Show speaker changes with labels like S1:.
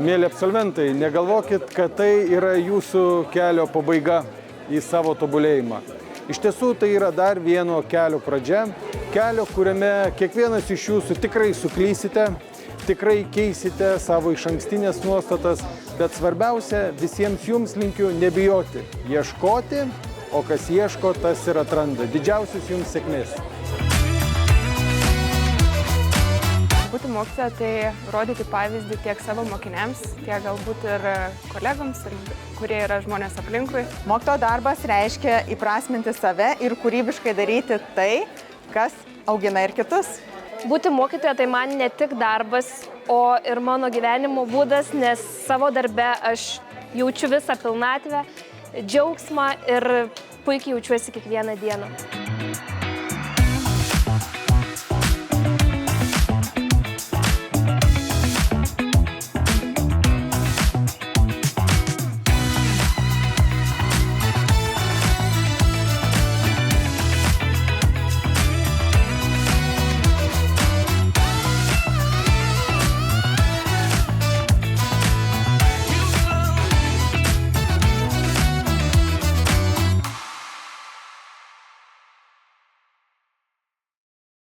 S1: Mėly absolventai, negalvokit, kad tai yra jūsų kelio pabaiga į savo tobulėjimą. Iš tiesų tai yra dar vieno kelio pradžia, kelio, kuriame kiekvienas iš jūsų tikrai suklysite, tikrai keisite savo išankstinės nuostatas, bet svarbiausia, visiems jums linkiu nebijoti, ieškoti, o kas ieško, tas ir atranda. Didžiausios jums sėkmės.
S2: Būti mokytoja tai rodyti pavyzdį tiek savo mokiniams, tiek galbūt ir kolegoms, kurie yra žmonės aplinkui.
S3: Mokytojo darbas reiškia įprasminti save ir kūrybiškai daryti tai, kas augina ir kitus.
S4: Būti mokytoja tai man ne tik darbas, o ir mano gyvenimo būdas, nes savo darbe aš jaučiu visą pilnatvę, džiaugsmą ir puikiai jaučiuosi kiekvieną dieną.